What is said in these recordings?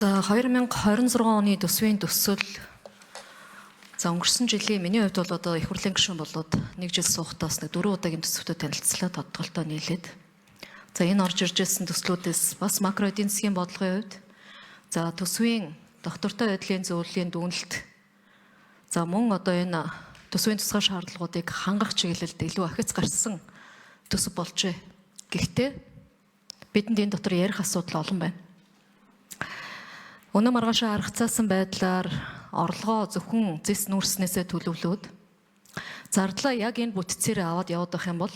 2026 оны төсвийн төсөл өнгөрсөн жилийн миний хувьд бол одоо их хурлын гишүүн болоод 1 жил суугатаас 4 удаагийн төсөвтөд танилцлаа тодтголтой нийлээд. Энэ орж ирж ирсэн төслүүдээс бас макро эдийн засгийн бодлогын хувьд төсвийн доктортой байдлын зөвлөлийн дүгнэлт мөн одоо энэ төсвийн тусгай шаардлагуудыг хангах чиглэлд илүү ахиц гарсан төсөв болжээ. Гэхдээ бидэнд энэ дотор ярих асуудал олон байна. Өнөө маргаашаа аргацаасан байдлаар орлогоо зөвхөн зэс нүүрснээсээ төлөвлөөд зардлаа яг энэ бүтцээр аваад явах юм бол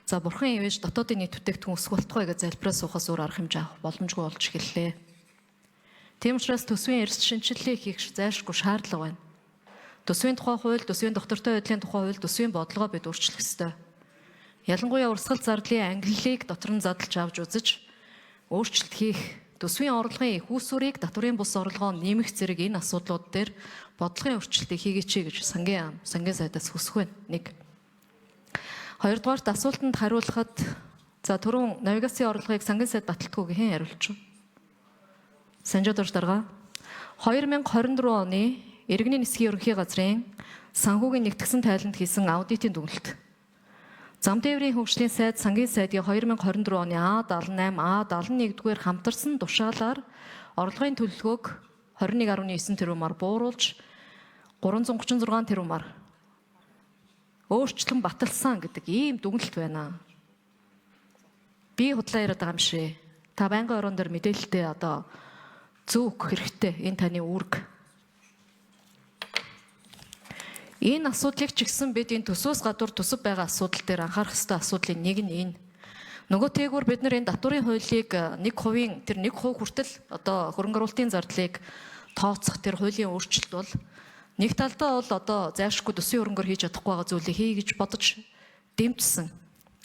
бурхан ивэж дотоодын нийт бүтээгдэхүүн өсөх болтугай гэж залбираа суухаас өөр арга хэмжээ авах боломжгүй болж эхэллээ. Тийм учраас төсвийн эрс шинжилгээ хийх зайлшгүй шаардлага байна. Төсвийн тухай хууль, төсвийн доктортой байдлын тухай хууль, төсвийн бодлогоо бид өөрчлөх ёстой. Ялангуяа урсгал зардлын ангиллыг дотор нь задлж авч үзэж өөрчлөлт хийх, төсвийн орлогын их үүсвэрийг татврын бус орлогоо нэмэх зэрэг энэ асуудлууд дээр бодлогын өөрчлөлтийг хийгээч гэж сангийн сайдаас хүсэх байна. 1. Хоёрдугаарт асуултанд хариулахад түрүүн навигацийн орлогыг сангийн сайд баталтгүй хэн хариулж вэ? Санжид орж дарга 2024 оны Иргэний нисхийн ерөнхий газрын санхүүгийн нэгтгэсэн тайланд хийсэн аудитын дүгнэлт. Зам тээврийн хөгжлийн сайд сангийн сайдын 2024 оны А78, А71-р хамтарсан тушаалаар орлогын төлөлгөөг 21.9 тэрбумаар бууруулж 336 тэрбумаар өөрчлөн баталсан гэдэг ийм дүгнэлт байна. Би худлаа яриад байгаа юм шээ. Та байнгын орон дээр мэдээлэлтэй зөв өгөх хэрэгтэй. Энэ таны үүрэг. Энэ асуудлыг ч гэсэн бид энэ төсвөөс гадуур төсөв байгаа асуудал дээр анхаарах ёстой асуудлын нэг нь энэ. Нөгөөтэйгүр бид нар энэ татврын хуулийг 1% хүртэл хөрөнгө оруулалтын зардлыг тооцох тэр хуулийн өөрчлөлт бол нэг талдаа бол зайлшгүй төсвийн хөрөнгөөр хийж чадахгүй байгаа зүйлийг хий гэж бодож дэмжсэн.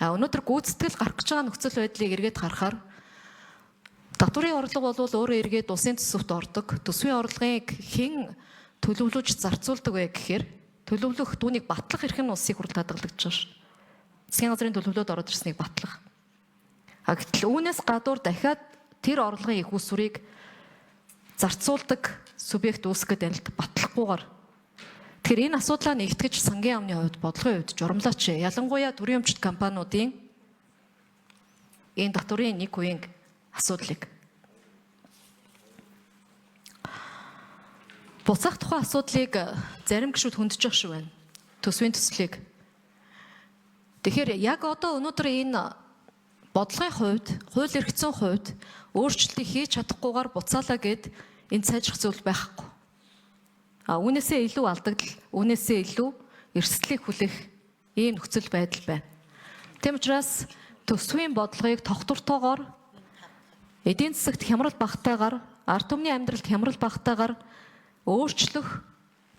Өнөөдөр гүйцэтгэл гарах гэж байгаа нөхцөл байдлыг эргээд харахаар татврын орлого бол өөрөө эргээд улсын төсөвт ордог. Төсвийн орлогыг хэн төлөвлөж зарцуулдаг вэ гэхээр төлөвлөх түүнийг батлах эрх нь улсыг хүртэл хадгалагдаж байгаа ш. Засгийн газрын төлөвлөлөд ороод ирснийг батлах. Гэтэл үүнээс гадуур дахиад тэр орлогын их усврыг зарцуулдаг субъект үүсгэж байна л батлахгүйгээр. Тэгэхээр энэ асуудлаа нэгтгэж сангийн яамны хувьд бодлогын хувьд журамлаач. Ялангуяа төрийн өмчт компаниудын энэ татврын 1% асуудлыг. Буцаах тухай асуудлыг зарим гишүүд хөндөж явах шиг байна. Төсвийн төслийг. Тэгэхээр яг өнөөдөр энэ бодлогын хувьд, хууль эрхцэн хувьд өөрчлөлтийг хийж чадахгүйгээр буцаалаа гэд энэ сайжрах зүйл байхгүй. Үүнээсээ илүү алдагдал, үүнээсээ илүү эрсдлийг хүлээх ийм нөхцөл байдал байна. Тийм учраас төсвийн бодлогыг тогтвортойгоор эдийн засагт хямрал багтаагаар, ард түмний амьдралд хямрал багтаагаар өөрчлөх,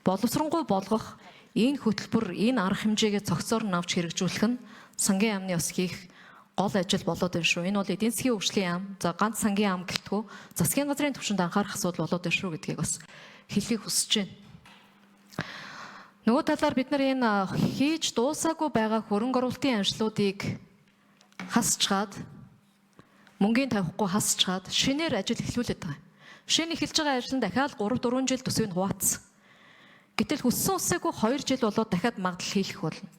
боловсронгуй болгох энэ хөтөлбөр, энэ арга хэмжээгээ цогцоор нь авч хэрэгжүүлэх нь сангийн яамны бас хийх гол ажил болоод байна шүү. Энэ бол эдийн засгийн хөгжлийн яам, ганц сангийн яам гэлтгүй засгийн газрын түвшинд анхаарах асуудал болоод байна шүү гэдгийг бас хэлхийг хүсэж байна. Нөгөө талаар бид нар энэ хийж дуусаагүй байгаа хөрөнгө оруулалтын ажлуудыг хасчгаад, мөнгөний тавихгүй хасчгаад шинээр ажил эхлүүлээд байгаа. Шинэ эхэлж байгаа ажил нь дахиад 3-4 жил төсвийг хуваацсан. Гэтэл хүссэн усаагүй 2 жил болоод дахиад магадлал хийх болно.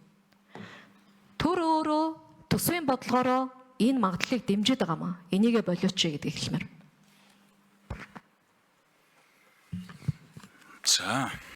Төр өөрөө төсвийн бодлогоороо энэ магадлалыг дэмжиж байгаамаа. Энийгээ болооч гэдгийг хэлмээр. За